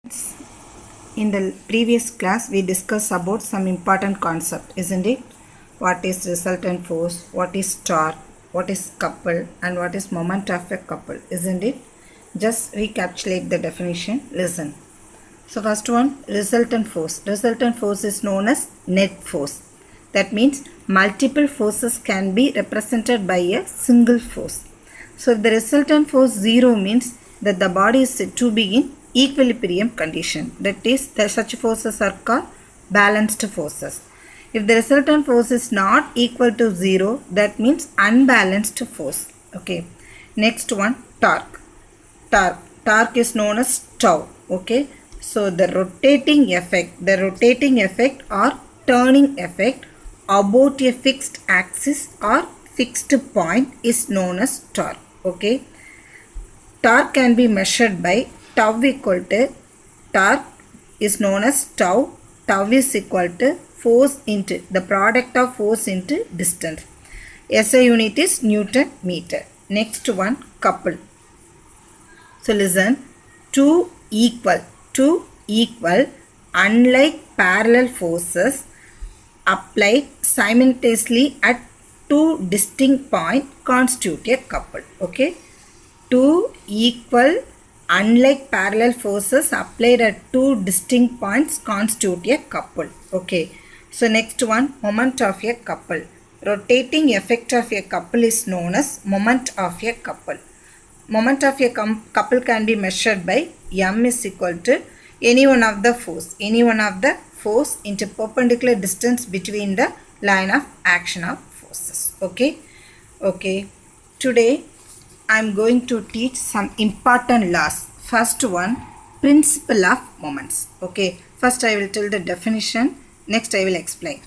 In the previous class, we discussed about some important concept, isn't it? What is resultant force, what is torque, what is couple, and what is moment of a couple, isn't it? Just recapitulate the definition. Listen. So first one, resultant force. Resultant force is known as net force. That means multiple forces can be represented by a single force. So if the resultant force 0 means that the body is said to be in equilibrium condition. That is, such forces are called balanced forces. If the resultant force is not equal to 0, that means unbalanced force. Okay. Next one, torque. Torque is known as tau. Okay. So the rotating effect or turning effect about a fixed axis or fixed point is known as torque. Okay. Torque can be measured by tau equal to torque is known as tau. Tau is equal to force into the product of force into distance. SI unit is Newton meter. Next one, couple. So listen, two equal unlike parallel forces applied simultaneously at two distinct points constitute a couple. Okay. Two equal unlike parallel forces applied at two distinct points constitute a couple. Okay. So next one, moment of a couple. Rotating effect of a couple is known as moment of a couple. Moment of a couple can be measured by M is equal to any one of the force into perpendicular distance between the line of action of forces. Okay. Okay. Today I am going to teach some important laws. First one, principle of moments. Okay. First I will tell the definition. Next I will explain.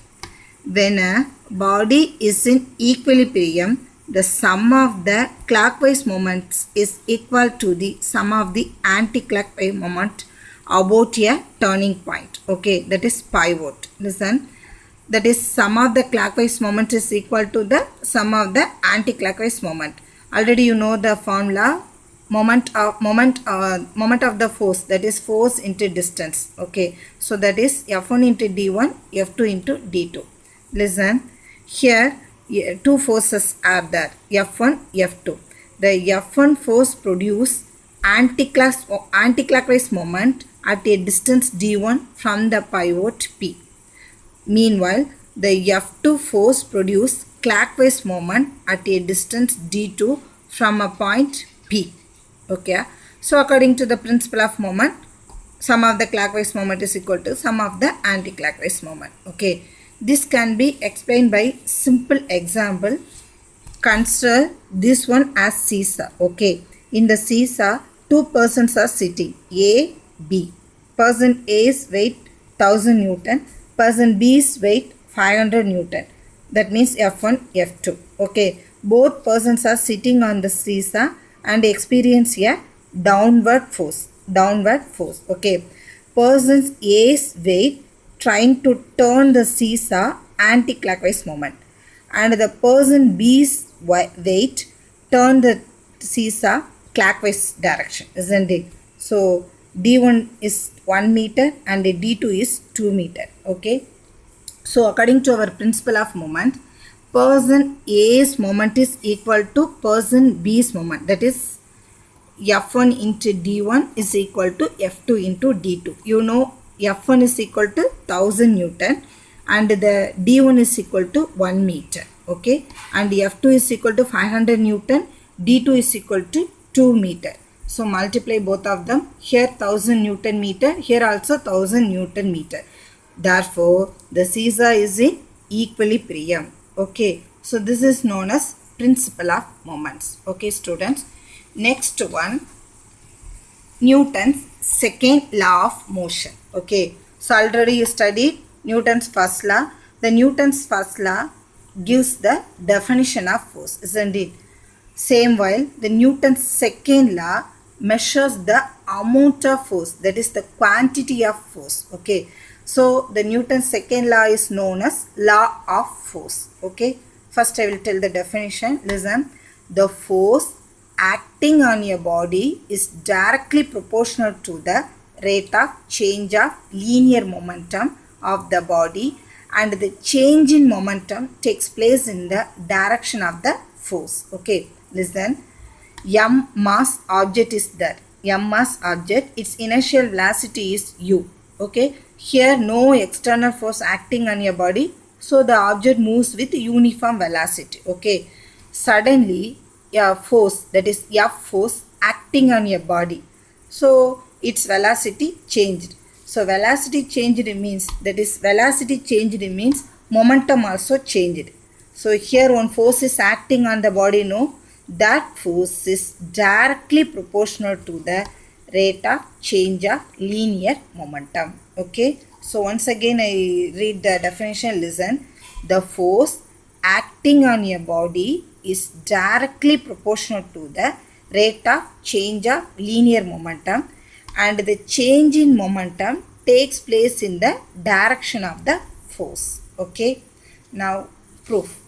When a body is in equilibrium, the sum of the clockwise moments is equal to the sum of the anti-clockwise moment about a turning point. Okay, that is pivot. Listen, that is sum of the clockwise moment is equal to the sum of the anti-clockwise moment. Already you know the formula, moment of the force, that is force into distance. Okay, so that is F1 into D1, F2 into D2. Listen, here two forces are there, F1, F2. The F1 force produce anti-clockwise moment at a distance D1 from the pivot P. Meanwhile, the F2 force produce clockwise moment at a distance D2 from a point P. Okay. So according to the principle of moment, sum of the clockwise moment is equal to sum of the anti-clockwise moment. Okay. This can be explained by simple example. Consider this one as seesaw. Okay. In the seesaw, two persons are sitting, A, B. Person A's weight 1000 Newton. Person B's weight 500 Newton. That means F1, F2. Okay. Both persons are sitting on the seesaw and experience a downward force. Okay. Person's A's weight trying to turn the seesaw anti-clockwise moment, and the person B's weight turn the seesaw clockwise direction, isn't it? So D1 is 1 meter and D2 is 2 meter. Okay. So according to our principle of moment, person A's moment is equal to person B's moment. That is F1 into D1 is equal to F2 into D2. You know F1 is equal to 1000 Newton and the D1 is equal to 1 meter. Okay. And F2 is equal to 500 Newton. D2 is equal to 2 meter. So multiply both of them. Here 1000 Newton meter. Here also 1000 Newton meter. Therefore, the seesaw is in equilibrium. Okay. So this is known as principle of moments. Okay, students. Next one, Newton's second law of motion. Okay. So already you studied Newton's first law. The Newton's first law gives the definition of force, isn't it? Same while the Newton's second law measures the amount of force, that is the quantity of force. Okay. So the Newton's second law is known as law of force. Okay. First I will tell the definition. Listen, the force acting on a body is directly proportional to the rate of change of linear momentum of the body, and the change in momentum takes place in the direction of the force. Okay, listen. M mass object is there. M mass object, its initial velocity is u. Okay, here no external force acting on your body, so the object moves with uniform velocity. Okay, suddenly a force, that is F force, acting on your body, so its velocity changed. So velocity changed means, that is velocity changed means momentum also changed. So here one force is acting on the body, no, that force is directly proportional to the rate of change of linear momentum. Okay, so once again I read the definition, listen. The force acting on your body is directly proportional to the rate of change of linear momentum, and the change in momentum takes place in the direction of the force. Okay, now proof.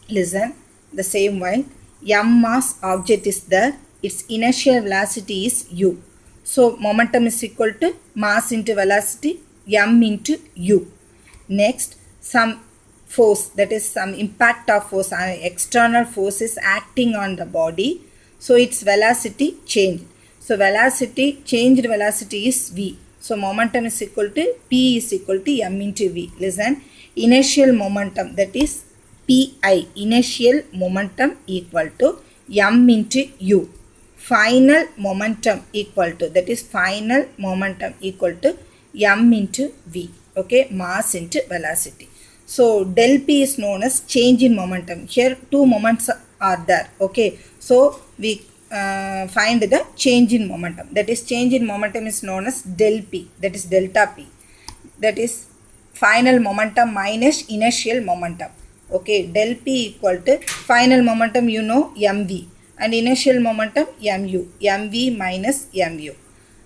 Listen, the same way, M mass object is there, its initial velocity is u. So momentum is equal to mass into velocity, m into u. Next, some force, that is some impact of force, external force is acting on the body, so its velocity changed. So velocity, changed velocity is v. So momentum is equal to p is equal to m into v. Listen, initial momentum, that is pi, initial momentum equal to m into u. Final momentum equal to, that is final momentum equal to m into v. Okay, mass into velocity. So del p is known as change in momentum. Here two moments are there. Okay, so we find the change in momentum. That is change in momentum is known as del p, that is delta p. That is final momentum minus initial momentum. Okay, del p equal to final momentum, you know, mv, and initial momentum mu, mv minus mu.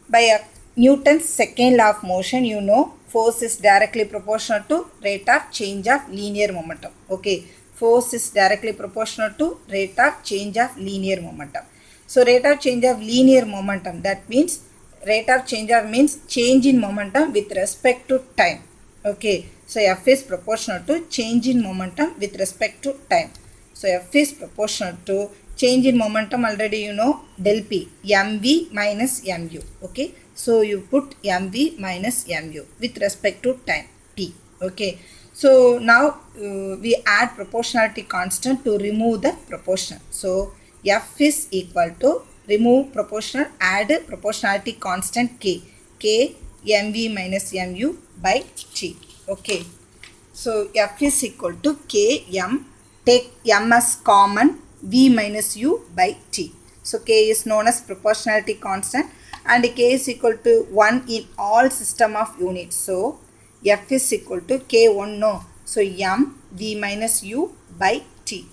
By Newton's second law of motion, you know, force is directly proportional to rate of change of linear momentum. Okay, force is directly proportional to rate of change of linear momentum. So rate of change of linear momentum, that means rate of change of means change in momentum with respect to time. Okay, so F is proportional to change in momentum with respect to time. So F is proportional to change in momentum, already you know, del P, mv minus mu. Okay, so you put mv minus mu with respect to time t. Okay, so now we add proportionality constant to remove the proportional. So F is equal to, remove proportional, add proportionality constant k, mv minus mu by t. Okay, so F is equal to k m, take m as common, v minus u by t. So k is known as proportionality constant, and k is equal to 1 in all system of units. So F is equal to k1, no, so m v minus u by t.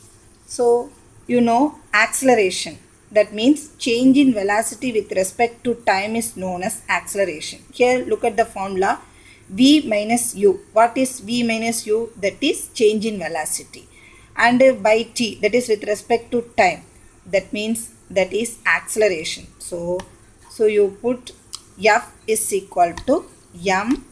So you know, acceleration, that means change in velocity with respect to time is known as acceleration. Here look at the formula, v minus u. What is v minus u? That is change in velocity, and by t, that is with respect to time, that means that is acceleration. So you put F is equal to m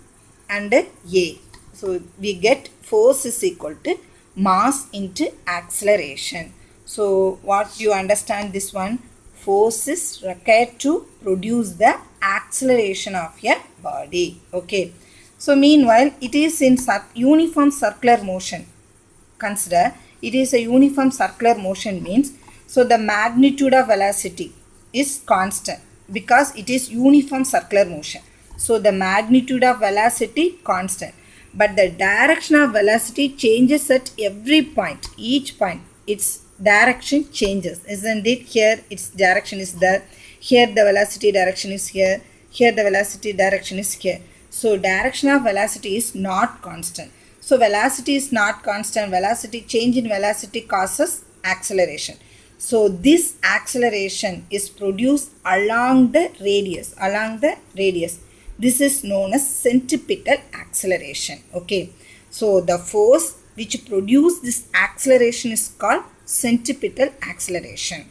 and a. So we get force is equal to mass into acceleration. So what you understand this one, force is required to produce the acceleration of your body. Okay, so meanwhile it is in uniform circular motion. Consider it is a uniform circular motion means, so the magnitude of velocity is constant because it is uniform circular motion. So the magnitude of velocity constant, but the direction of velocity changes at every point, each point its direction changes, isn't it? Here its direction is there, here the velocity direction is here, here the velocity direction is here. So direction of velocity is not constant. So velocity is not constant, velocity, change in velocity causes acceleration. So this acceleration is produced along the radius, This is known as centripetal acceleration. Okay, so the force which produces this acceleration is called centripetal acceleration.